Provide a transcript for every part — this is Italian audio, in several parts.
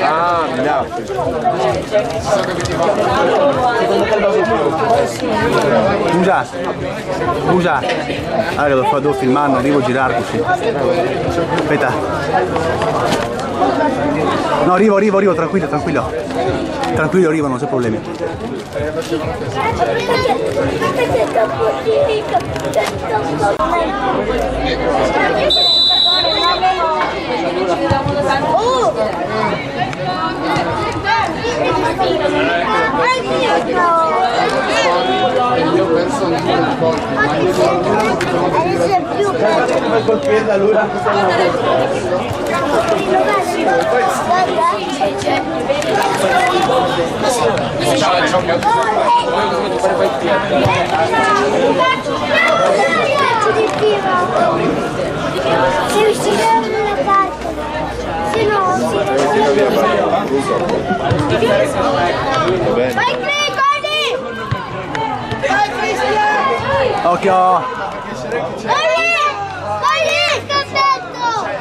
Ah, no. Scusa, allora devo filmare, non devo girare così. Aspetta. No, arrivo, tranquillo. Tranquillo, arrivo, non c'è problemi. Io penso che Occhio!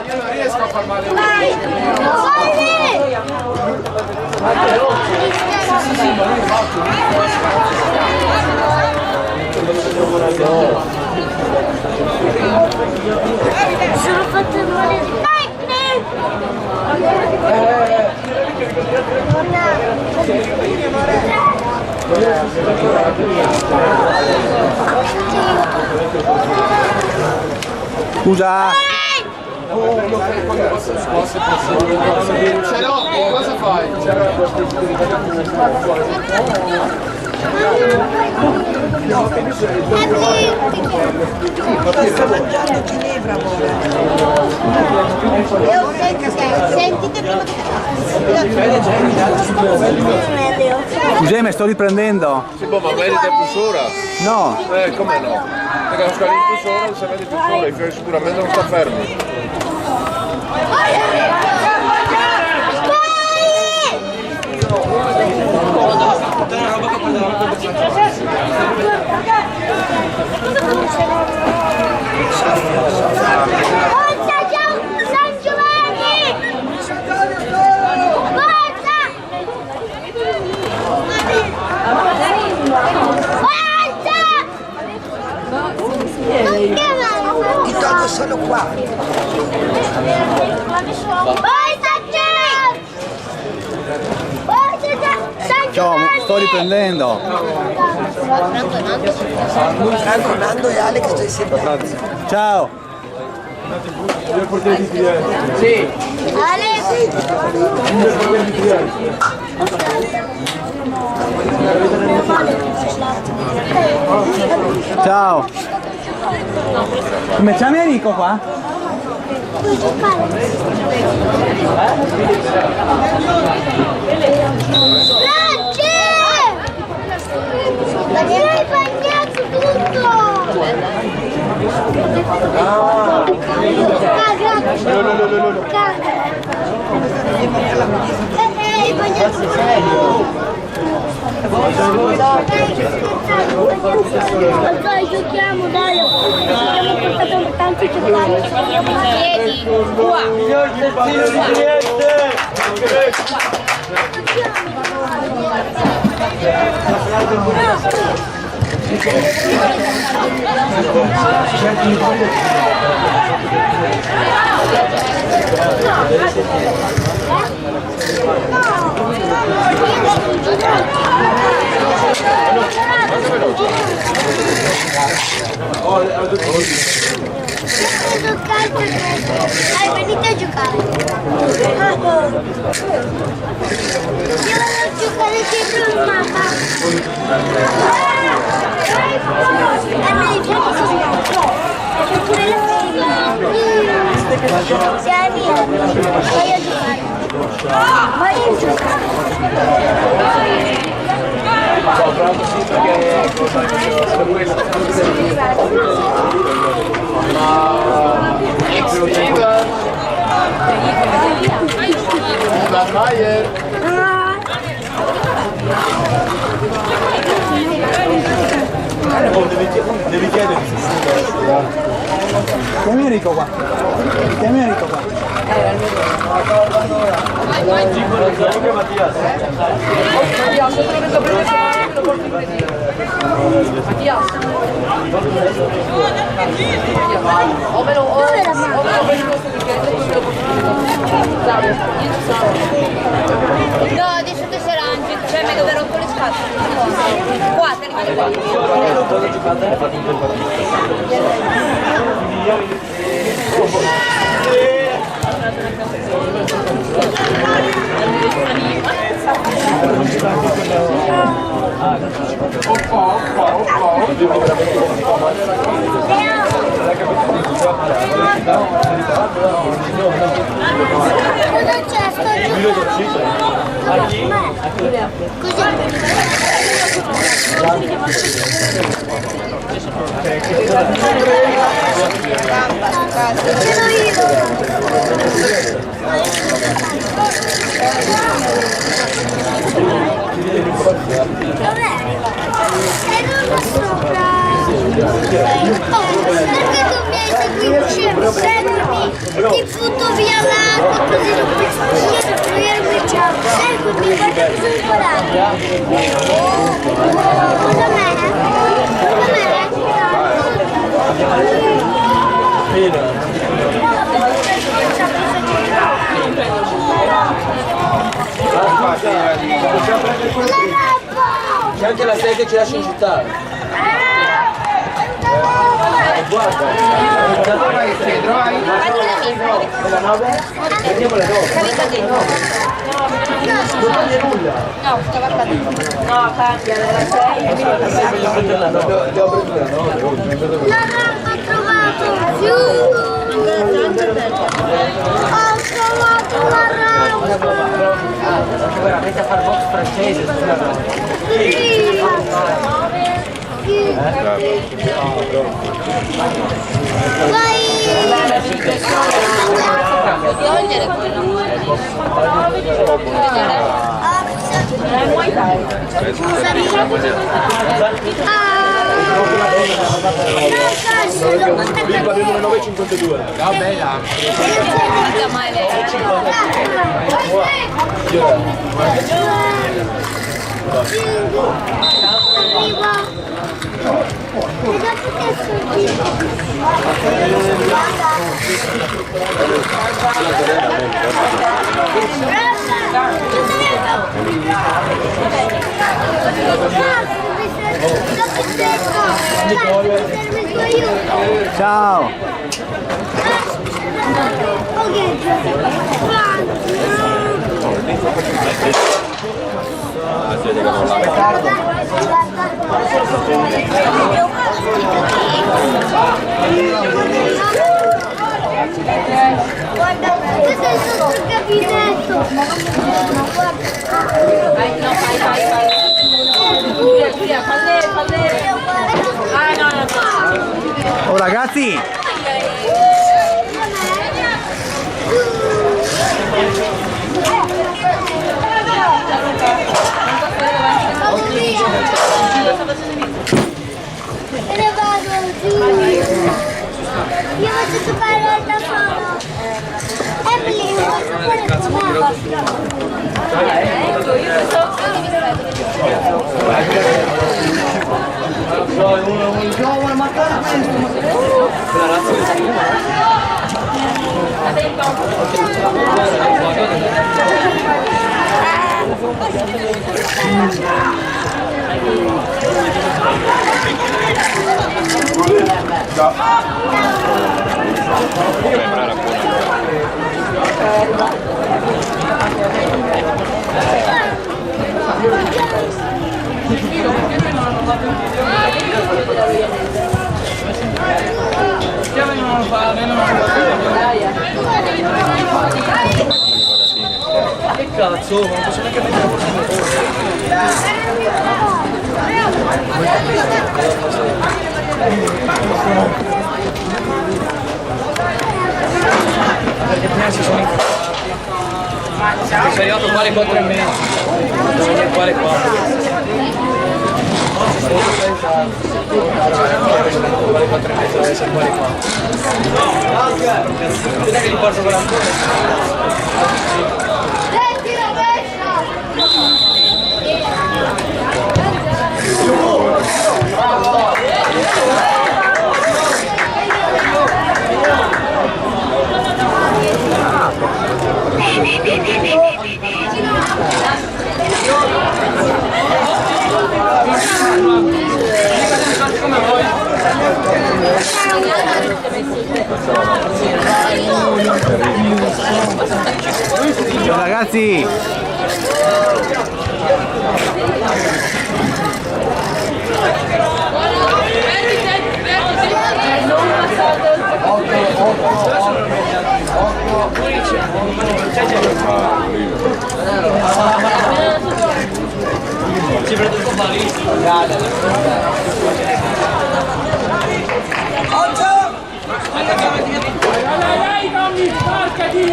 io non riesco a far male sono fatto male di Scusa! ce l'ho, cosa fai? Sentite prima Scusa, mi sto riprendendo. Sì, boh, ma vedi d'impulsora? No. Come no? Perché lo scala d'impulsora, se vedi d'impulsora, il fiore sicuramente non sta fermo. San Giovanni! Ti tolgo solo qua. Ciao, sto riprendendo. Franco, Nando e Ale che sto insieme. Ciao. Sì. Ciao. Come chiami Enrico qua? Hai bagnato tutto! Hai bagnato dai, giochiamo, dai! Abbiamo portato tanti giocattoli! Chiedi, qua! Dai, venite a giocare. Io voglio giocare dietro il mappa. C'è pure la figlia. Siamo vai a giocare. Vai a giocare. Mayer. Devi chiedere. Chiami Enrico qua. Chiami Enrico qua. No, adesso te sarà anche, cioè mi dove rotto le scatole. Qua, termine qua. Cosa c'è? Sto dov'è? Era sopra. Perché tu mi hai seguito? Seguimi, ti butto via l'acqua così non puoi seguirmi. Ciao, seguimi, guarda cosa ho imparato. Cosa me? C'è anche la sede che ci lascia in città. Guarda, Pedro, hai? Della 9? Prendiamo le 9. Non toglie nulla. No, stava cadendo. No, cambia della 6. La rampa ho trovato! Ho trovato la rampa! Anche veramente a fare box francese, Vai! Togliere quello. Scusami. Bilba abbiamo le 9.52. Ciao bella. Guarda mai lei. Ciao. Guarda, questo è il nostro gabinetto. Giulia, falle. Ah, no. Oh ragazzi. Vado via. Me ne vado giù. Io faccio giocare da solo. Emily, vuoi giocare con Che cazzo, non posso neanche mettere perché prima si sono incazzati. Sei arrivato qua alle 4:30. Devo venire qua alle 4. Vale 4 e mezzo, deve essere quali qua. Vedete che li porto con la Ciao ragazzi! Ci prendo un po' malissimo. Dai, Tommy, sparcati!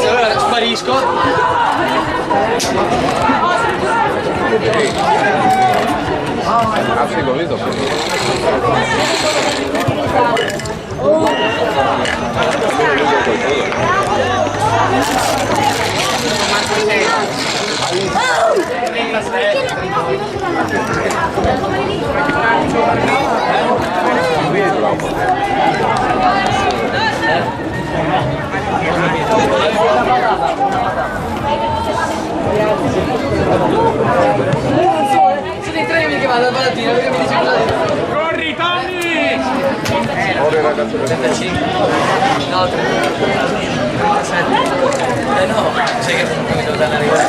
Allora sparisco. Ah, sì, l'ho visto. Sono i treni che vanno a Valatina perché mi dice Corri, Tommy! Ora ragazzi, 35. No, 37. No, sai che non mi devo dare arrivare.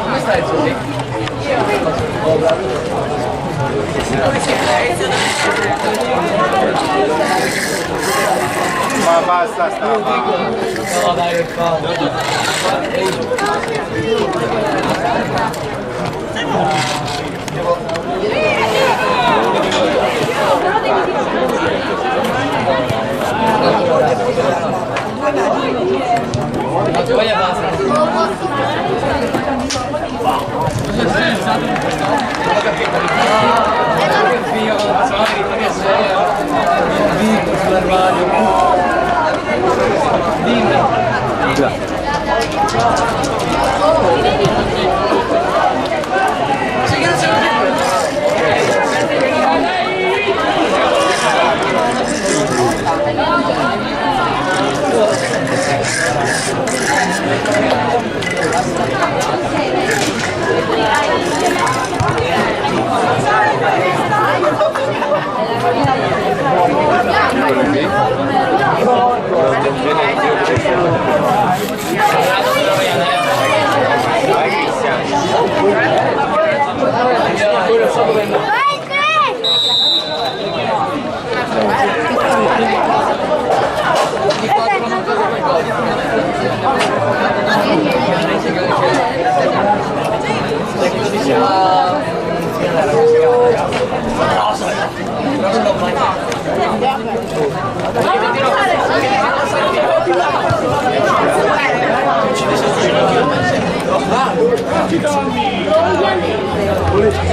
Come stai, Giuseppe? Ma basta sta No, dai, che fa. La tua basta.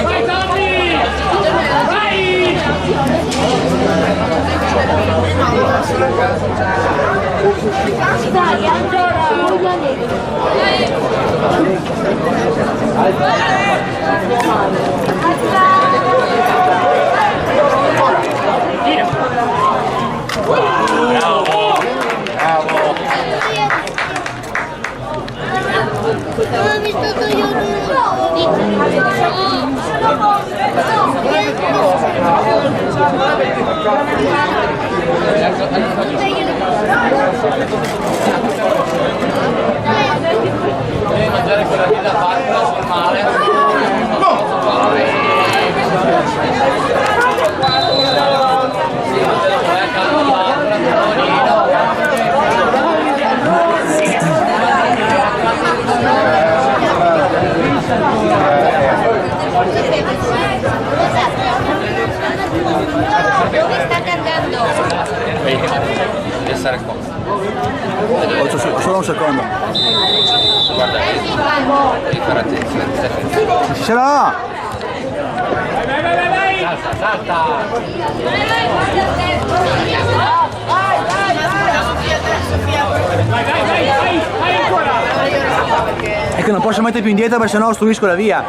Vai, Tommy! Vai! Dai, Devi mangiare quella lì da farla sul mare. Grazie. stare qua. Solo un secondo. Guarda, devi fare attenzione. Ce l'ho! Salta! Vai ancora! È che non posso mettere più indietro perché sennò ostruisco la via.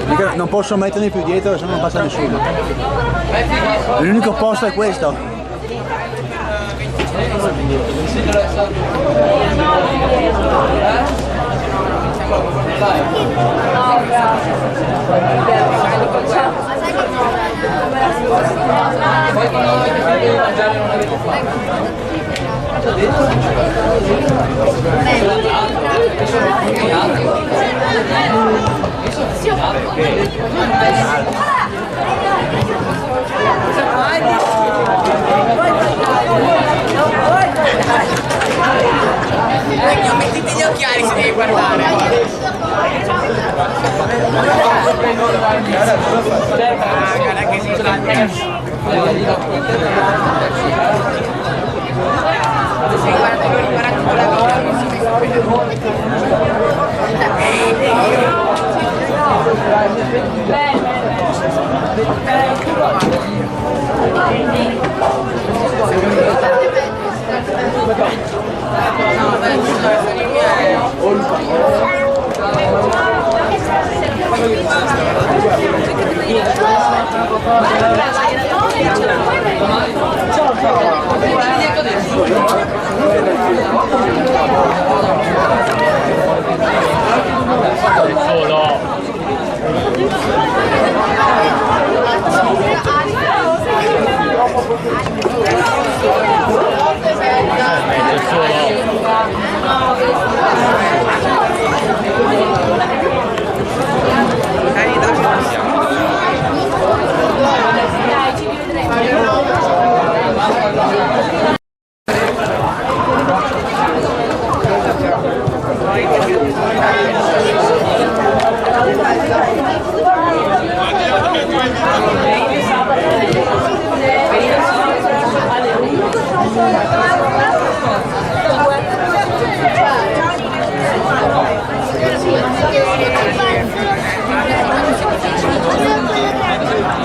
Perché non posso mettermi più dietro se no non passa nessuno. L'unico posto è questo. Mettiti gli occhiali se devi guardare. Guarda che si sta.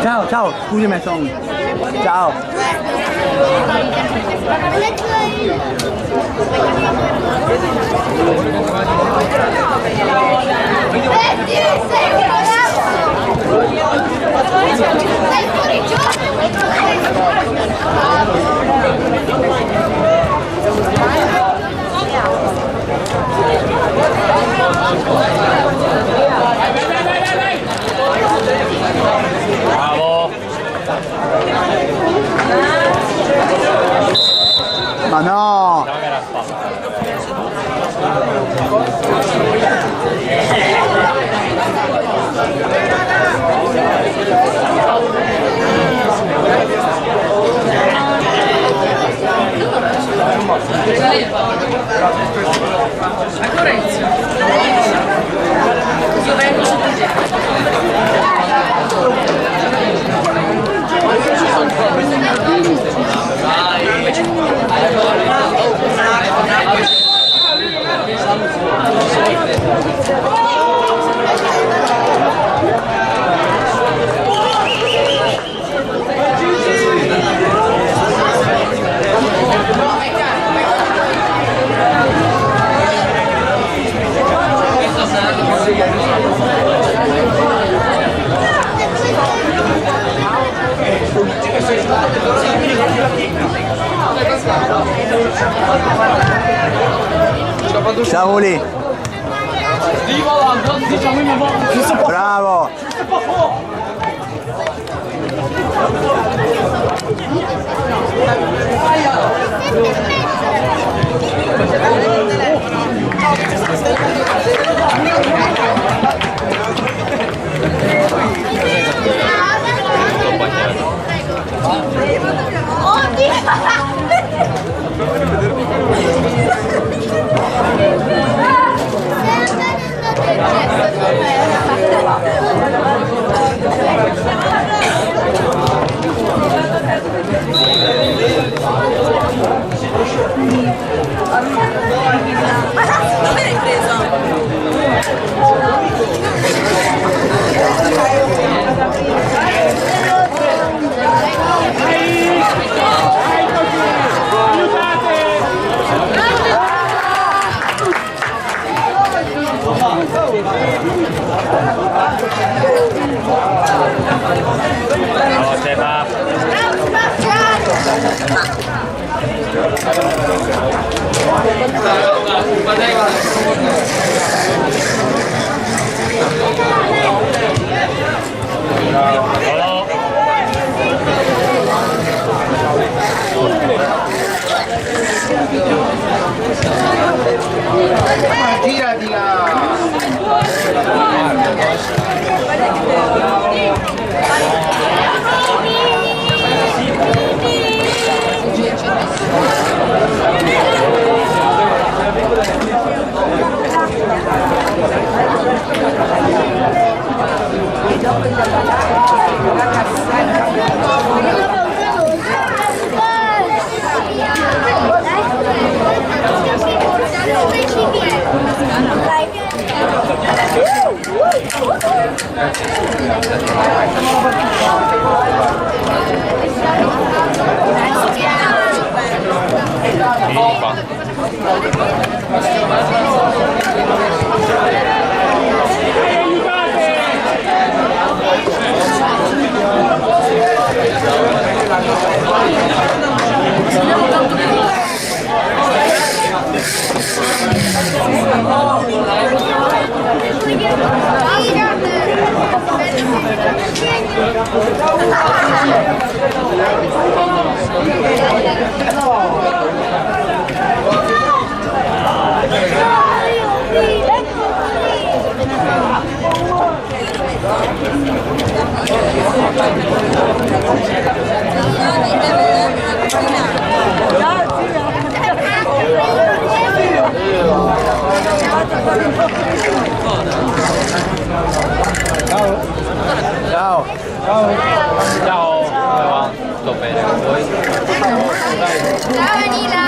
Ciao, ciao, scusami, sono. Ciao. Bravo! Ma no! Ancora inizio. Io vengo su di Ciao lì. Bravo. Oddio! Girati là! Ciao. Ciao, come va? Sto bene con voi? Ciao Anila!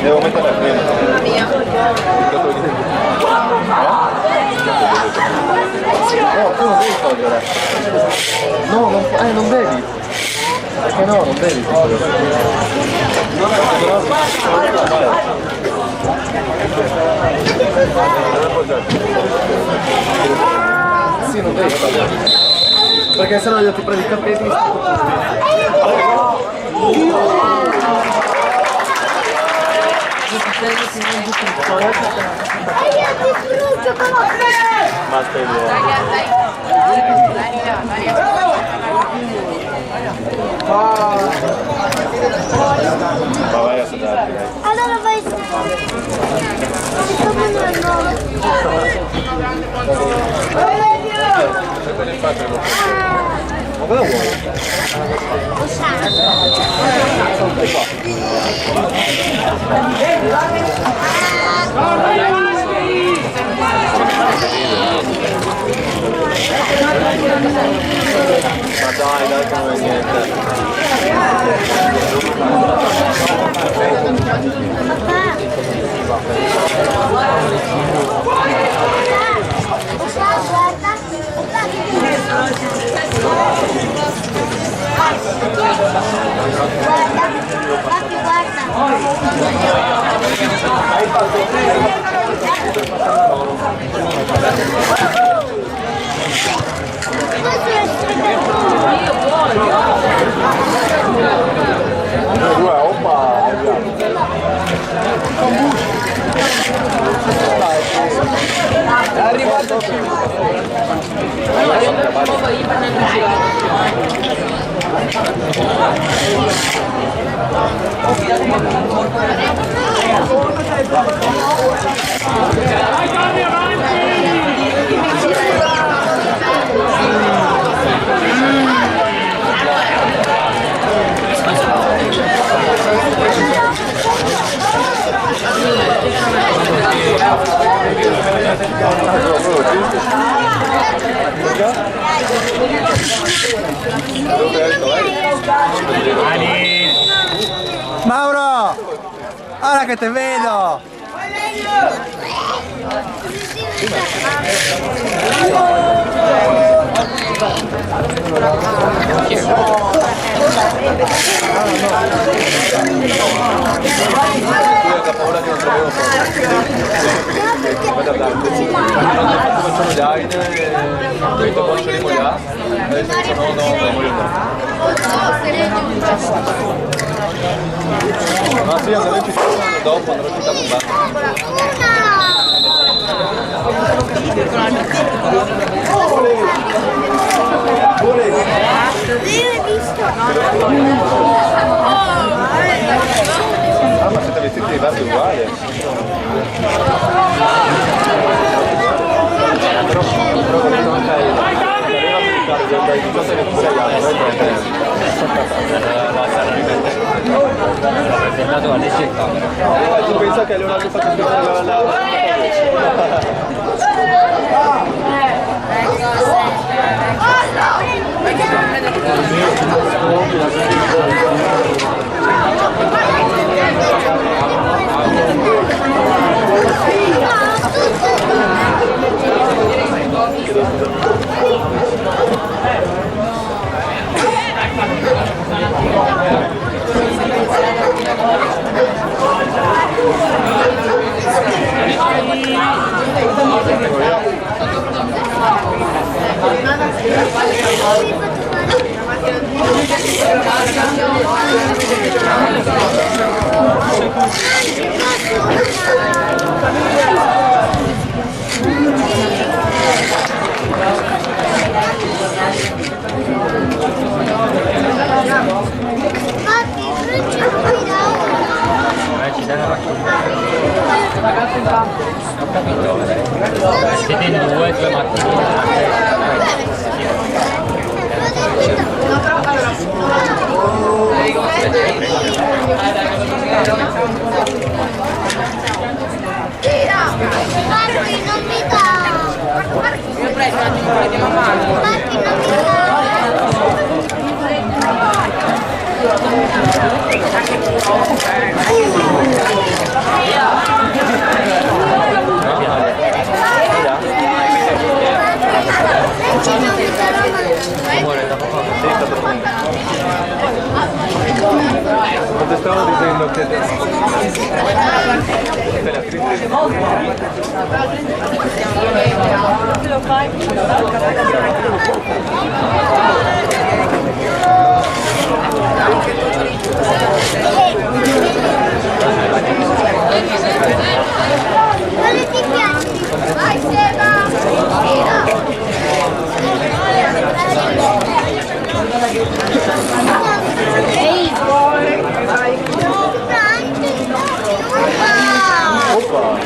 Devo mettere la prima. No, tu non devi togliere. No, non devi. Perché no, non devi. Sì, non devi togliere. Perché sennò io ti prendo i capelli. Ma vai a sedarti, dai. Allora vai a Ma cosa vuoi? Ma dai, che non è niente. È arrivato Mauro! Ora che te vedo! Paura che non troviamo facciamo gli aine ho detto poi ce li vogliamo adesso no ma sì andremo ci sono dopo andremo città ah ma siete vestiti di verde uguale però non c'hai dai 18 ai 26 anni tu pensa che Leonardo faccia aspettare la Siete in due macchine. Marchi non mi dà. Io preso un attimo di mamma. Marchi non mi dà. Non ti stavo dicendo che Lo fai? Quale ti piace? Vai Seba! Ehi! Oppa!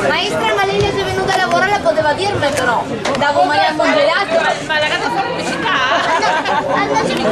Maestra, ma lei è venuta a lavorare, poteva dirmi però. Davo mai a congelato. Ma la ragazza fa pubblicità? Andaci in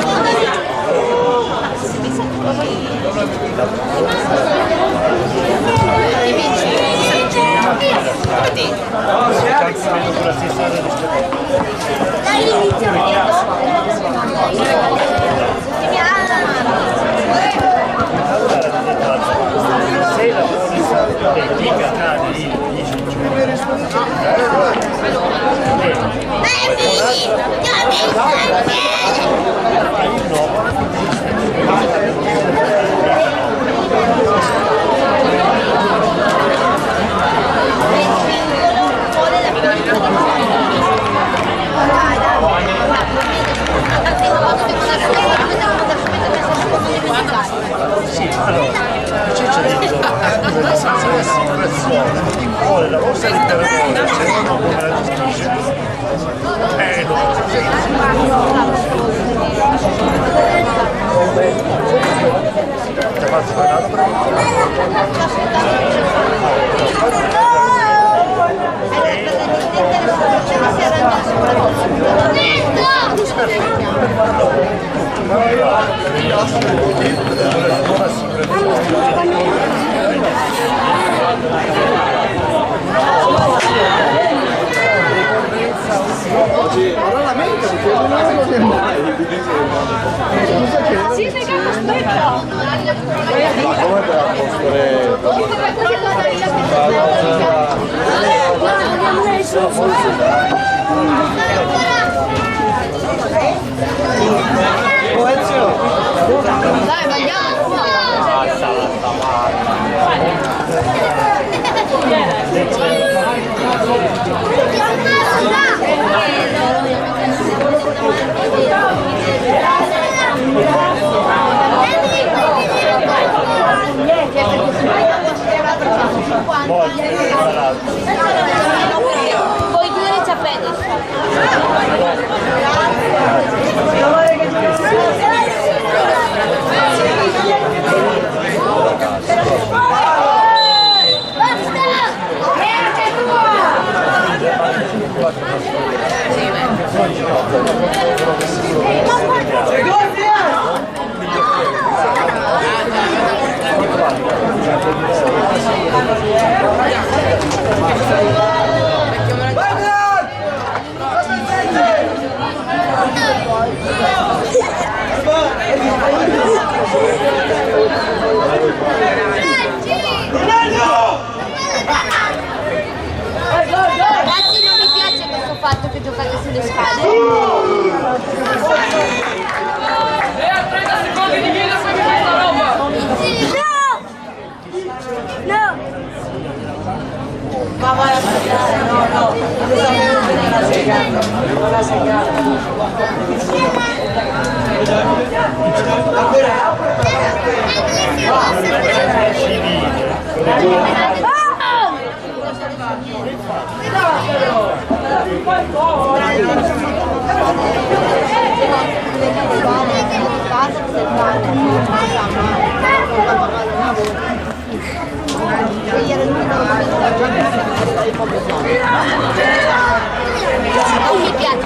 vuole la borsa di terreno, se no come la gestisce. Ti ha fatto fare Ora la mente perché non lo è mai. Sì, sei capo stretto. Ma come te la postare? Dai, vogliamo. Poi due ciappelli. Ragazzi, non mi piace questo fatto che giocate sulle spalle. E a 30 secondi di video poi mi fai sta roba! No! Ma vai a segnare, no. Non la segnare. Non la segnare. Non mi piace.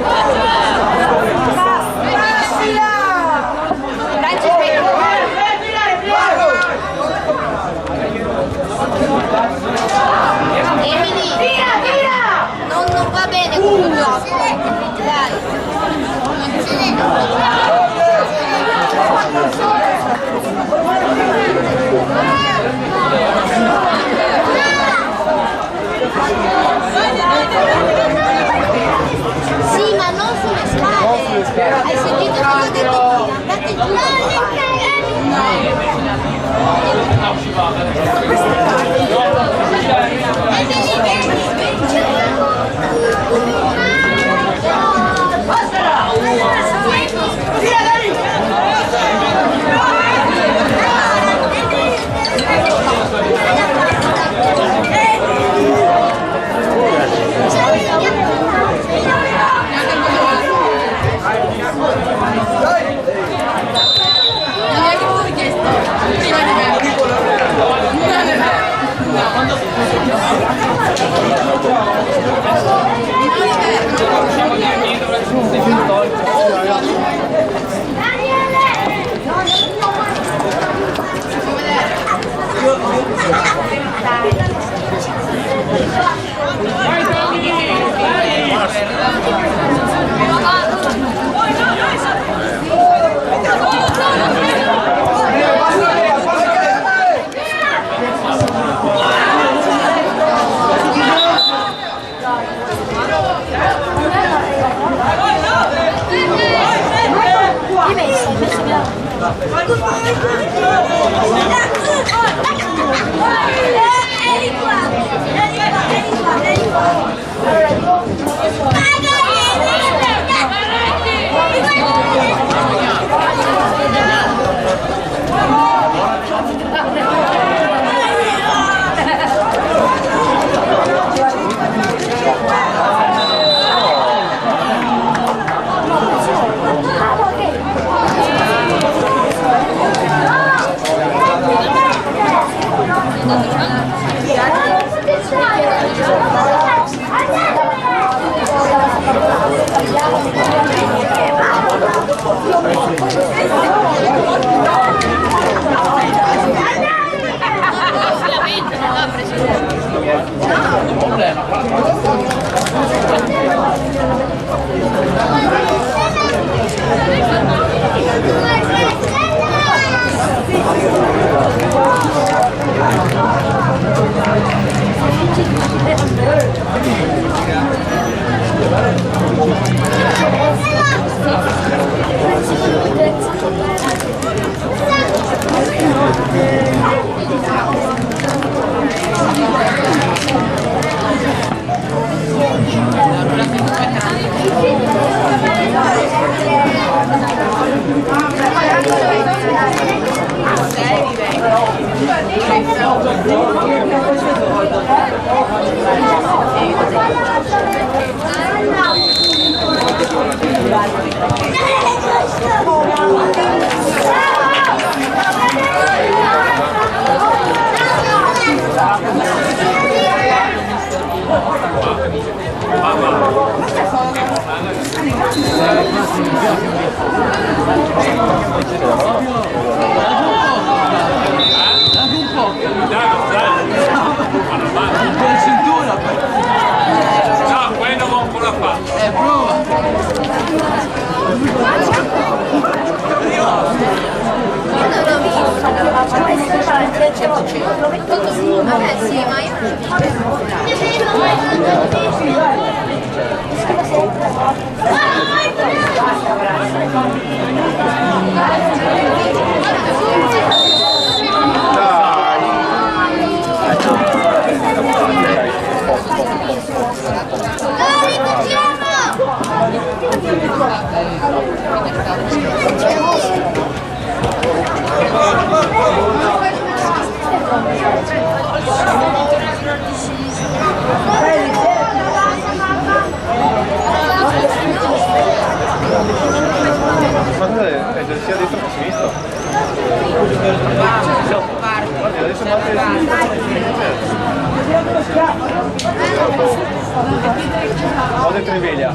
Ode Triviglia.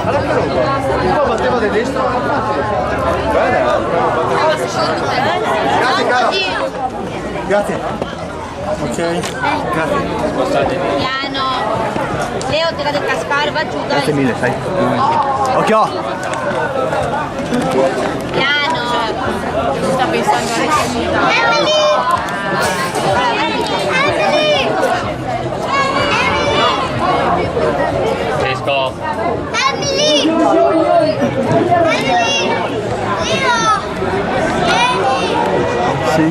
Allora batteva di destra. Bene. Grazie caro. Grazie. Ok. Grazie. Piano. Leo te la devi cascare, va giù, dai. Grazie mille, sai. Occhio. Piano. Sta pensando a recita. Emily! capisco. Emily! Emily! Leo! Vieni! Sì.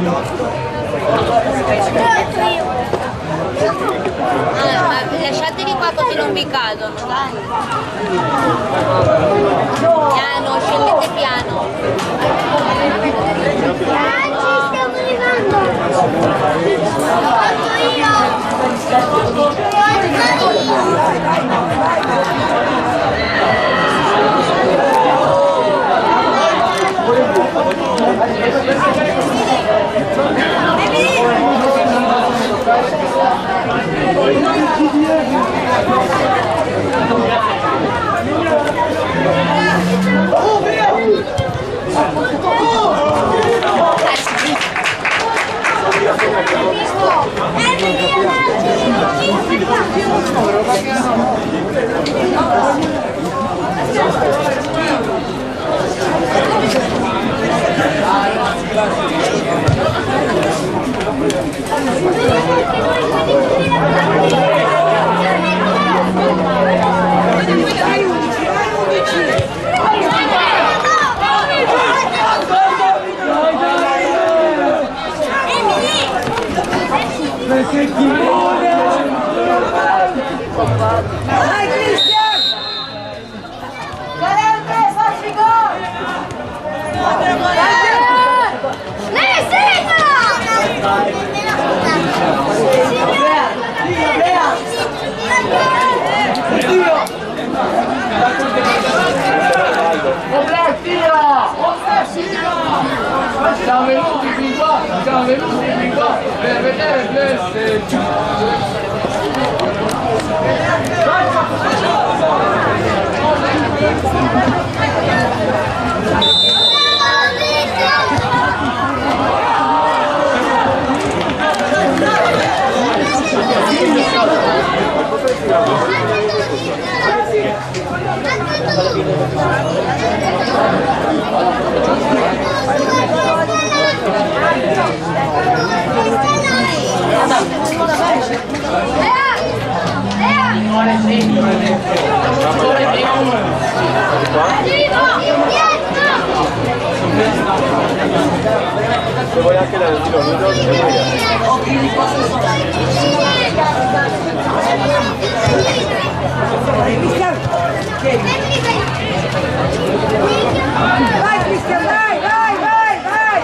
Lasciateli qua così non vi cadono, dai. Piano, scendete piano. Dai, ci stiamo arrivando! Fatto io! Dai Cristian! Valente, facci gol! Siamo venuti fin qua per vedere queste. Vuoi anche dare il giro? Vai Cristian, vai, vai, vai, vai!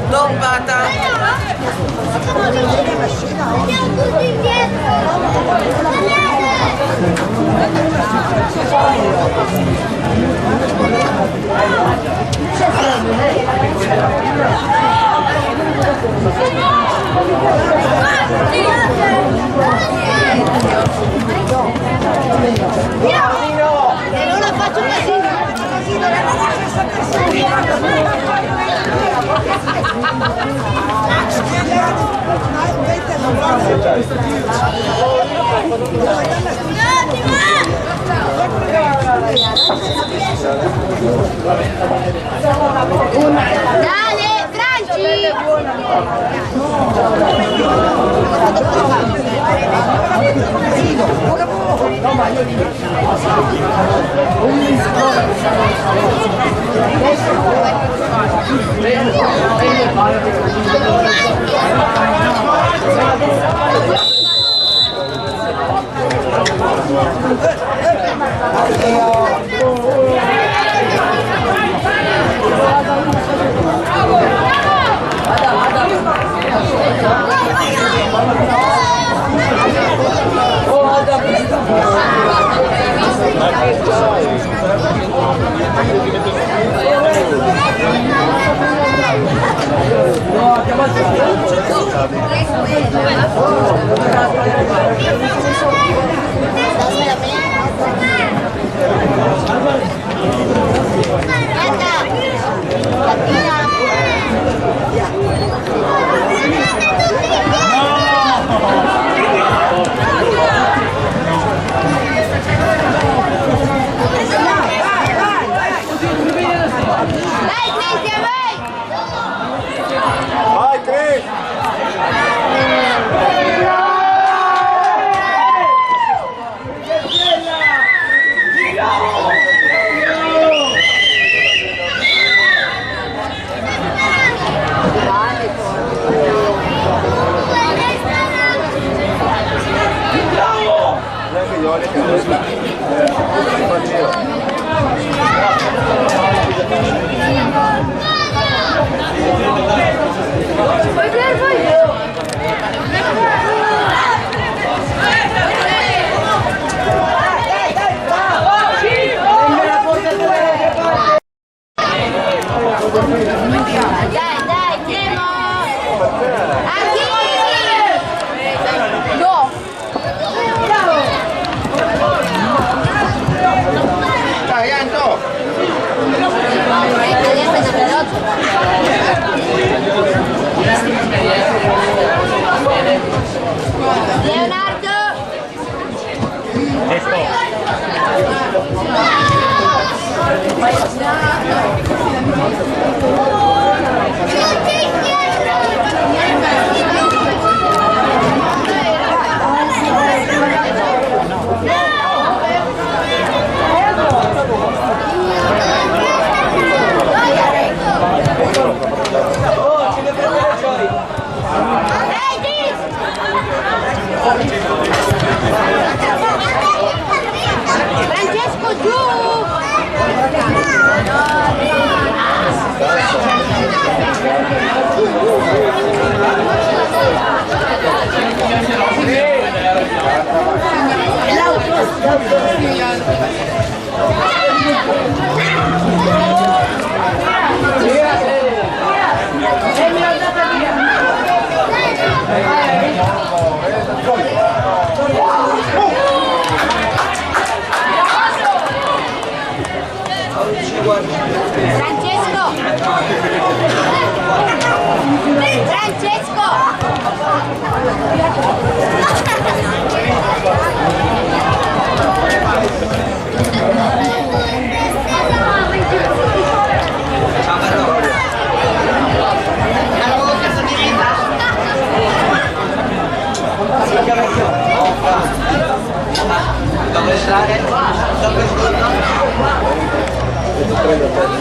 Non bata! Andiamo tutti indietro! Se non la faccio così, Dale, Franci! Oh,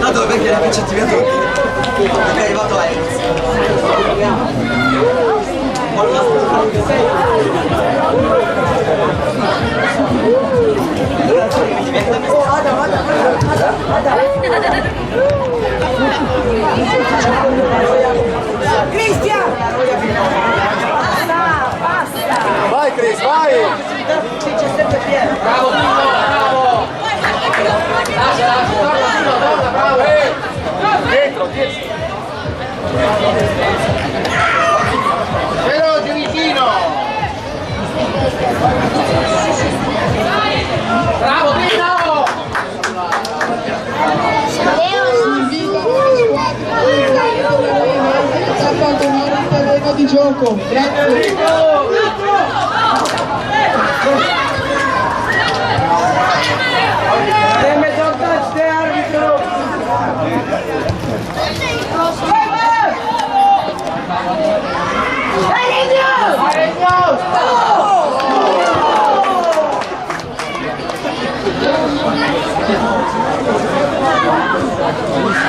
No, dove perché la faccia attiva tutti? Perché è arrivato a Cristian! Vai Chris, vai! Bravo, bravo! Bravo! Dietro, dietro. Veloce vicino. Bravo, bravo! Di gioco, grazie.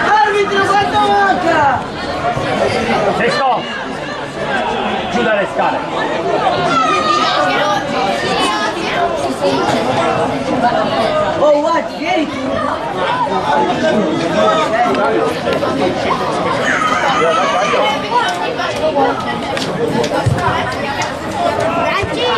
Arbitro, quanto manca? Sesto! Giù dalle scale! Oh, what? Vieni tu! Franci!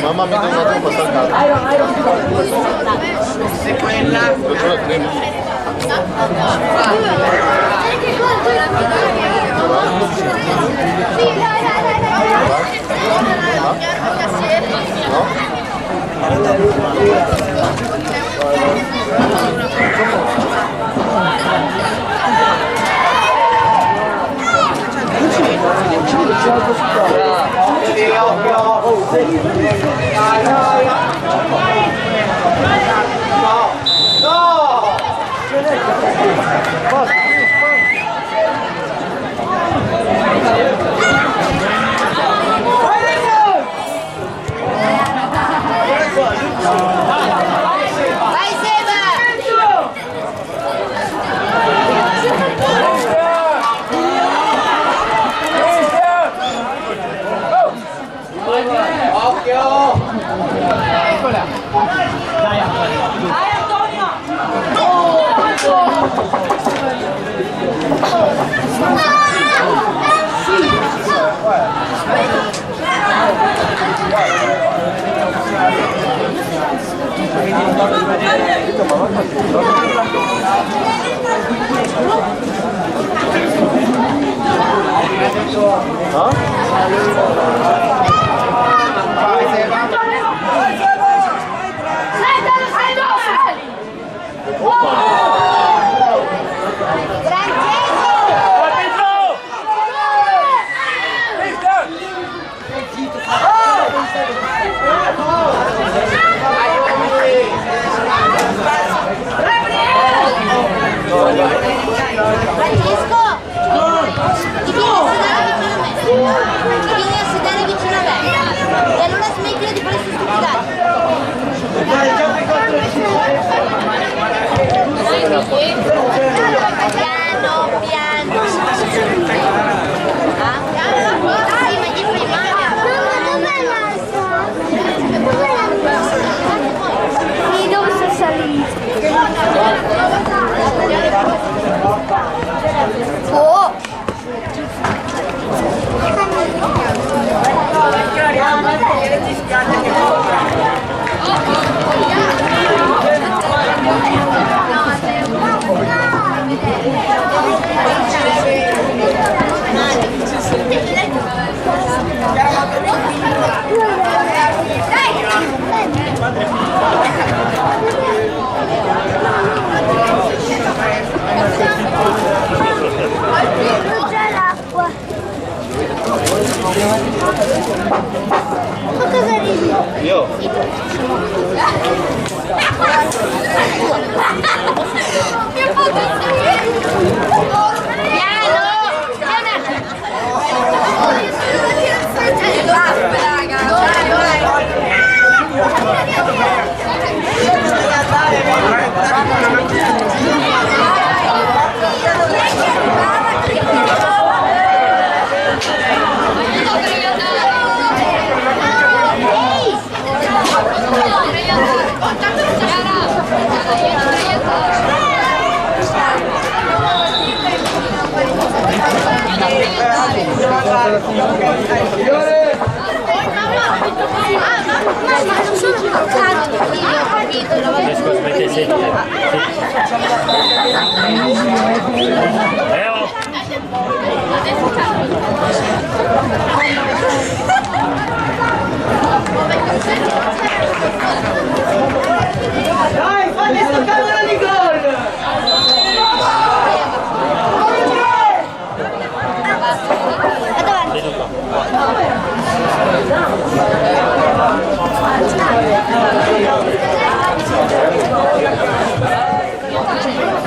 Mamma mi dà una troppa saltata. Se quella... Dai, fagli sto camera di gol!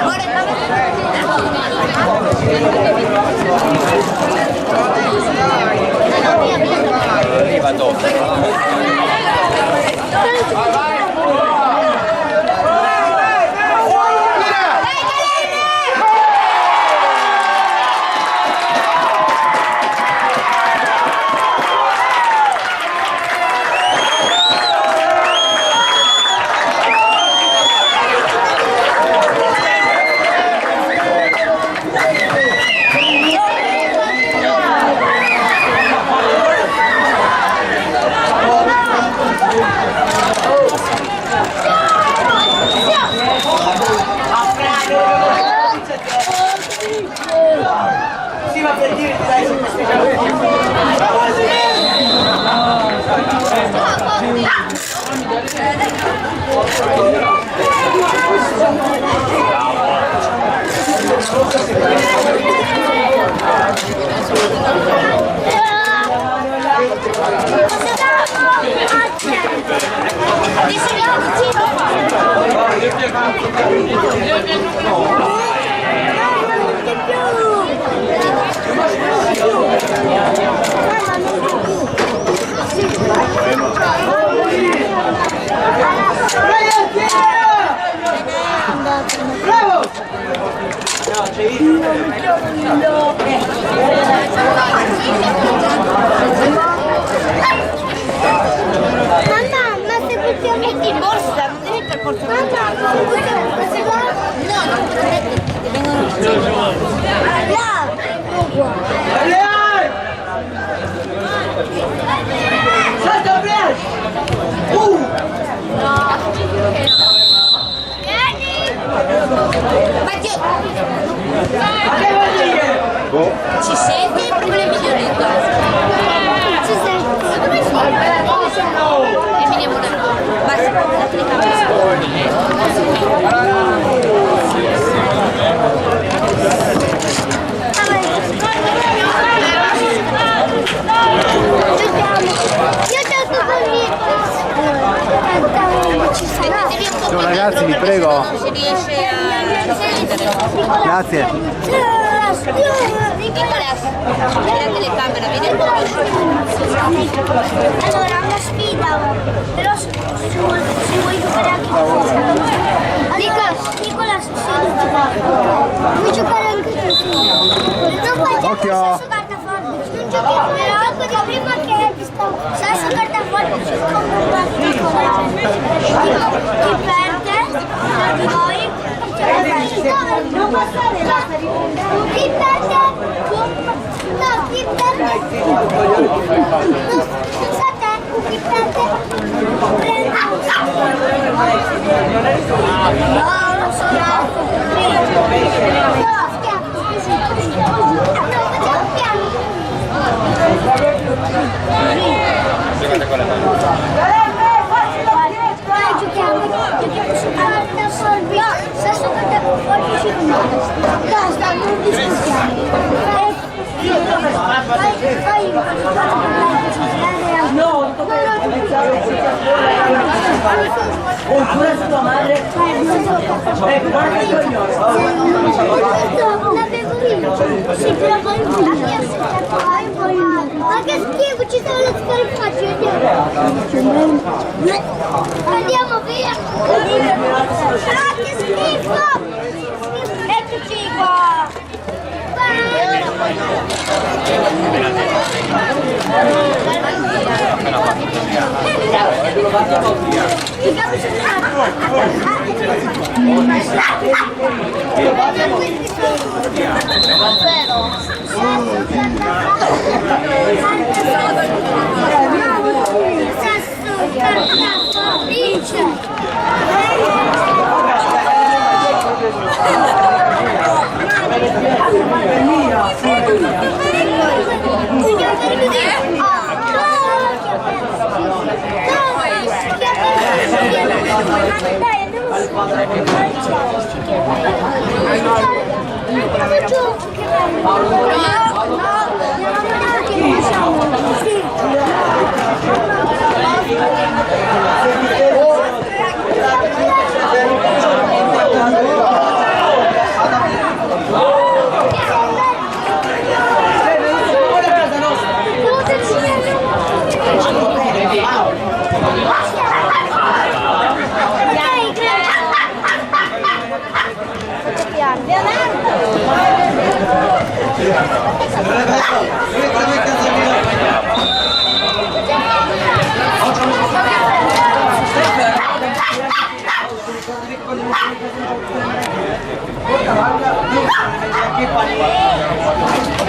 Guarda, Sì, ma per dire dai, sono bravo! Mamma, ma se possiamo Metti in borsa, non devi per forza. Mamma, ma se possiamo No, non potete, vengono Salta, Brian! Ci senti? Problemi di orecchio. ci sei. E veniamo da noi. Basta, la telecamera. Io c'ho tutto lì. Allora, ci sarà. Ciao ragazzi, vi prego. Non si riesce a Grazie. Nicolas, vedi la telecamera, vedi il tuo. Allora, una sfida, però se vuoi giocare anche tu. Nicolas, vuoi giocare anche tu? Non facciamo Occhio. stesso cartaforbice, non giochiamo però prima che ti sto stesso cartaforbice come una piccola. Chi perde, poi non passare la chi perde, no, chi perde, pensa a te, chi perde, prende. No, non so, no, schiaffo, così, facciamo piano. Vai, giochiamo su carta forbice, stesso carta forbice no. Basta, non discutiamo. Pure su tua madre? Guarda che coglione. L'avevo io. Sì, però poi anche a ma che schifo, ci sono le scarpacce. Andiamo via. Ah, che schifo. Eccoci qua.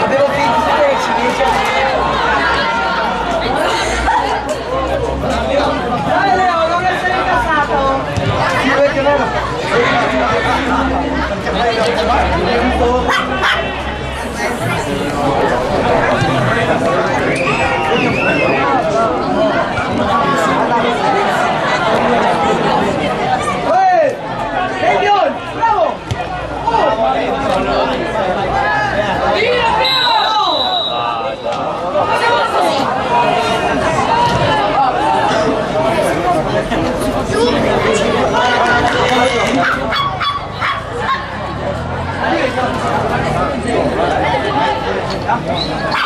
Avevo finito 10 Dai Leo, non essere incazzato! Sì, perché vero? Guarda.